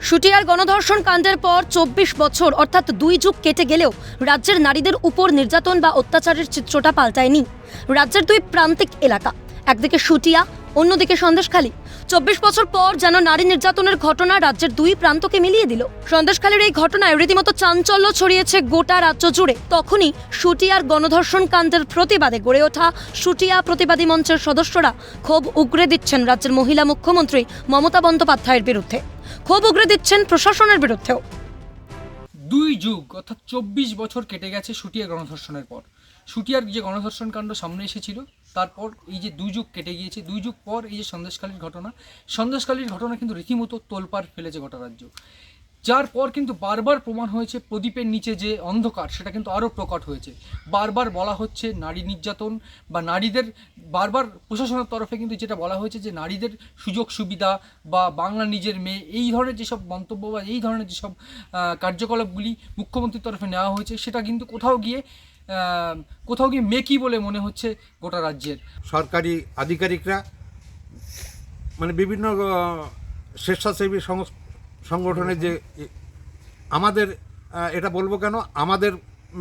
শুটিয়ার গণধর্ষণ কাণ্ডের পর ২৪ বছর অর্থাৎ ২ যুগ কেটে গেলেও রাজ্যের নারীদের উপর নির্যাতন বা অত্যাচারের চিত্রটা পাল্টায়নি। রাজ্যের দুই প্রান্তিক এলাকা, একদিকে শুটিয়া, অন্যদিকে সন্দেশখালী। ২৪ বছর পর যেন নারী নির্যাতনের ঘটনা রাজ্যের দুই প্রান্তকে মিলিয়ে দিল। সন্দেশখালীর এই ঘটনায় রীতিমতো চাঞ্চল্য ছড়িয়েছে গোটা রাজ্য জুড়ে। তখনই শুটিয়ার গণধর্ষণ কাণ্ডের প্রতিবাদে গড়ে ওঠা শুটিয়া প্রতিবাদী মঞ্চের সদস্যরা ক্ষোভ উগরে দিচ্ছেন রাজ্যের মহিলা মুখ্যমন্ত্রী মমতা বন্দ্যোপাধ্যায়ের বিরুদ্ধে। ক্ষোভ উগরে দিচ্ছেন প্রশাসনের বিরুদ্ধেও। ২ যুগ অর্থাৎ ২৪ বছর কেটে গেছে শুটিয়া গণধর্ষণের পর। শুটিয়ার যে গণধর্ষণ কাণ্ড সামনে এসেছিল, তারপর এই যে ২ যুগ কেটে গিয়েছে, ২ যুগ পর এই যে সন্দেশখালীর ঘটনা কিন্তু রীতিমতো তোলপাড় ফেলেছে গোটা রাজ্য। যার পর কিন্তু বারবার প্রমাণ হয়েছে প্রদীপের নিচে যে অন্ধকার, সেটা কিন্তু আরও প্রকট হয়েছে। বারবার বলা হচ্ছে নারী নির্যাতন বা নারীদের, বারবার প্রশাসনের তরফে কিন্তু যেটা বলা হয়েছে যে নারীদের সুযোগ সুবিধা বা বাংলা নিজের মেয়ে, এই ধরনের যেসব মন্তব্য বা এই ধরনের যেসব কার্যকলাপগুলি মুখ্যমন্ত্রীর তরফে নেওয়া হয়েছে, সেটা কিন্তু কোথাও গিয়ে মেকি বলে মনে হচ্ছে গোটা রাজ্যের সরকারি আধিকারিকরা, মানে বিভিন্ন স্বেচ্ছাসেবী সংগঠনের যে আমাদের এটা বলবো কেন, আমাদের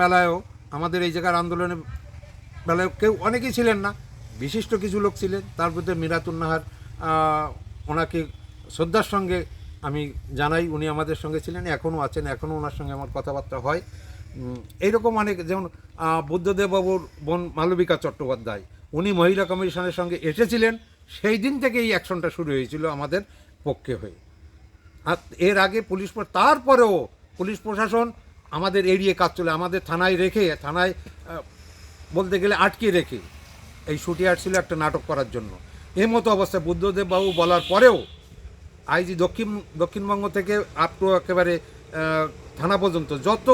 মেলায়ও, আমাদের এই জায়গার আন্দোলনের বেলায় কেউ অনেকেই ছিলেন না, বিশিষ্ট কিছু লোক ছিলেন। তার মধ্যে মিরাতুন নাহার, ওনাকে শ্রদ্ধার সঙ্গে আমি জানাই, উনি আমাদের সঙ্গে ছিলেন, এখনও আছেন, এখনও ওনার সঙ্গে আমার কথাবার্তা হয়। এইরকম অনেক, যেমন বুদ্ধদেববাবুর বোন মালবিকা চট্টোপাধ্যায়, উনি মহিলা কমিশনের সঙ্গে এসেছিলেন, সেই দিন থেকে এই অ্যাকশনটা শুরু হয়েছিল আমাদের পক্ষে হয়ে। আর এর আগে তারপরেও পুলিশ প্রশাসন আমাদের এড়িয়ে কাজ চলে, আমাদের থানায় বলতে গেলে আটকে রেখে এই শুটিয়ার ছিল একটা নাটক করার জন্য। এই মতো অবস্থায় বুদ্ধদেববাবু বলার পরেও আইজি দক্ষিণবঙ্গ থেকে আপ টু একেবারে থানা পর্যন্ত যত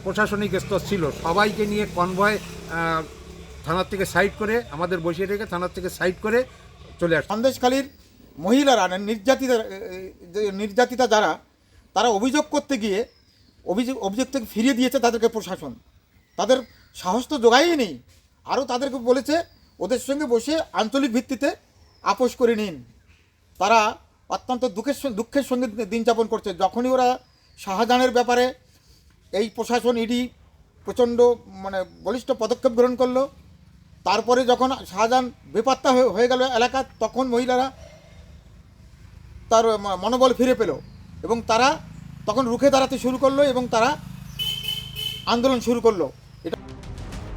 প্রশাসনিক স্তর ছিল, সবাইকে নিয়ে কনভয় থানার থেকে সাইড করে, আমাদের বসিয়ে রেখে থানার থেকে সাইড করে চলে আসে। সন্দেশখালীর মহিলারা নির্যাতিতা যারা, তারা অভিযোগ করতে গিয়ে অভিযোগ থেকে ফিরিয়ে দিয়েছে তাদেরকে প্রশাসন। তাদের সাহস তো জোগায়ই নেই। আরও তাদেরকে বলেছে ওদের সঙ্গে বসে আঞ্চলিক ভিত্তিতে আপোষ করে নিন। তারা অত্যন্ত দুঃখের সঙ্গে দিন যাপন করছে। যখনই ওরা শাহজাহানের ব্যাপারে এই প্রশাসন ইডি প্রচণ্ড বলিষ্ঠ পদক্ষেপ গ্রহণ করলো, তারপরে যখন শাহজাহান বেপাত্তা হয়ে গেল এলাকা, তখন মহিলারা তার মনোবল ফিরে পেল এবং তারা তখন রুখে দাঁড়াতে শুরু করলো এবং তারা আন্দোলন শুরু করলো।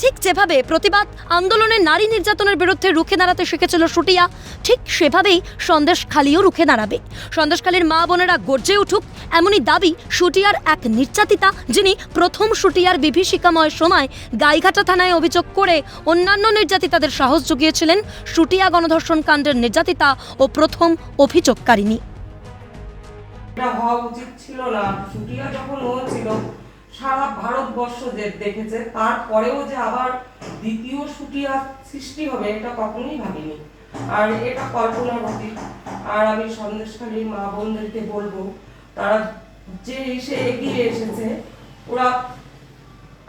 ঠিক যেভাবে প্রতিবাদ আন্দোলনে নারী নির্যাতনের বিরুদ্ধে রুখে দাঁড়াতে শিখেছিল শুটিয়া, ঠিক সেভাবেই সন্দেশখালীও রুখে দাঁড়াবে। সন্দেশখালীর মা বোনেরা গর্জে উঠুক, এমনই দাবি শুটিয়ার এক নির্যাতিতা, যিনি প্রথম শুটিয়ার বিভীষিকাময় সময় গাইঘাটা থানায় অভিযোগ করে অন্যান্য নির্যাতিতাদের সাহস জুগিয়েছিলেন শুটিয়া গণধর্ষণ কাণ্ডের নির্যাতিতা ও প্রথম অভিযোগকারিণী। এটা হওয়া উচিত ছিল না। শুটিয়া যখন হয়েছিল সারা ভারতবর্ষ দেখেছে, তারপরেও যে আবার দ্বিতীয় শুটিয়া সৃষ্টি হবে এটা কখনোই ভাবিনি। আর এটা কল্পনার অতীত। আর আমি সন্দেশখালীর মা বোনদেরকে বলবো, তারা যে এগিয়ে এসেছে, ওরা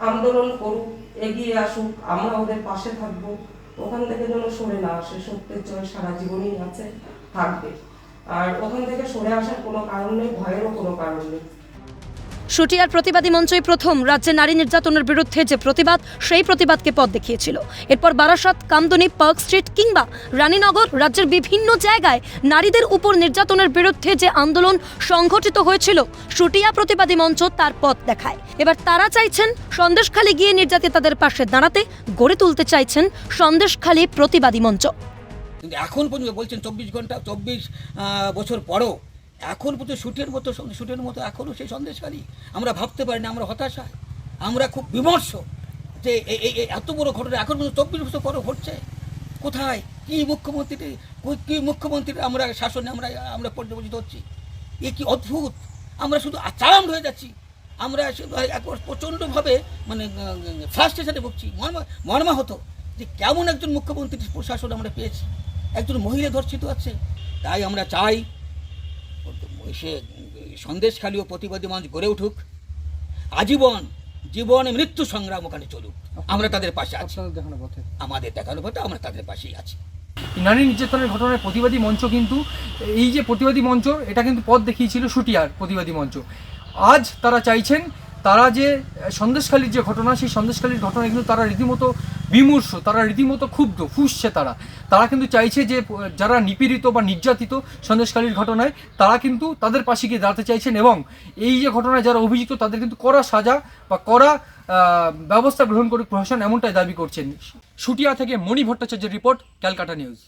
আন্দোলন করুক, এগিয়ে আসুক, আমরা ওদের পাশে থাকবো। ওখান থেকে যেন সরে না আসে। সত্যের জয় সারা জীবনই আছে, থাকবে। আর ওখান থেকে সরে আসার কোনো কারণ নেই, ভয়েরও কোনো কারণ নেই। শুটিয়ার প্রতিবাদী মঞ্চই প্রথম রাজ্যে নারী নির্যাতনের বিরুদ্ধে যে প্রতিবাদ, সেই প্রতিবাদকে পথ দেখিয়েছিল। এরপর বারাসাত, কামদুনি, পার্ক স্ট্রিট কিংবা রানীনগর, রাজ্যের বিভিন্ন জায়গায় নারীদের উপর নির্যাতনের বিরুদ্ধে যে আন্দোলন সংঘটিত হয়েছিল, শুটিয়া প্রতিবাদী মঞ্চ তার পথ দেখায়। এবার তারা চাইছেন সন্দেশখালী গিয়ে নির্যাতিতাদের পাশে দাঁড়াতে, গড়ে তুলতে চাইছেন সন্দেশখালী প্রতিবাদী মঞ্চ। কিন্তু এখন পর্যন্ত বলছেন 24 বছর পরও এখন পর্যন্ত শুটের মতো এখনও সেই সন্দেশখালী। আমরা ভাবতে পারি না, আমরা হতাশা, আমরা খুব বিমর্ষ যে এত বড় ঘটনা এখন পর্যন্ত 24 বছর পরও ঘটছে। কোথায় কি মুখ্যমন্ত্রীর আমরা শাসনে আমরা পর্যবেক্ষিত হচ্ছি? এ কি অদ্ভুত! আমরা শুধু আচারাম হয়ে যাচ্ছি। আমরা প্রচণ্ডভাবে ফ্রাস্ট্রেশনে ভুগছি। মর্মাহত যে কেমন একজন মুখ্যমন্ত্রীর প্রশাসন আমরা পেয়েছি, একজন মহিলা ধর্ষিত আছে। তাই আমরা চাই সে সন্দেশখালী ও প্রতিবাদী মঞ্চ গড়ে উঠুক, জীবনে মৃত্যু সংগ্রাম ওখানে চলুক। আমরা তাদের পাশে আছি, আমাদের দেখানো পথে আমরা তাদের পাশেই আছি। নারী নির্যাতনের ঘটনার প্রতিবাদী মঞ্চ কিন্তু এই যে প্রতিবাদী মঞ্চ এটা কিন্তু পথ দেখিয়েছিল শুটিয়ার প্রতিবাদী মঞ্চ। আজ তারা চাইছেন তারা যে সন্দেশখালীর যে ঘটনা সেই সন্দেশখালীর ঘটনা কিন্তু তারা রীতিমতো বিমূর্ষ, তারা রীতিমতো ক্ষুব্ধ, ফুঁসছে তারা কিন্তু চাইছে যে যারা নিপীড়িত বা নির্যাতিত সন্দেশখালীর ঘটনায় তারা কিন্তু তাদের পাশে গিয়ে দাঁড়াতে চাইছেন এবং এই যে ঘটনায় যারা অভিযুক্ত তাদের কিন্তু কড়া সাজা বা কড়া ব্যবস্থা গ্রহণ করে প্রশাসন এমনটাই দাবি করছেন। শুটিয়া থেকে মণি ভট্টাচার্যের রিপোর্ট, ক্যালকাটা নিউজ।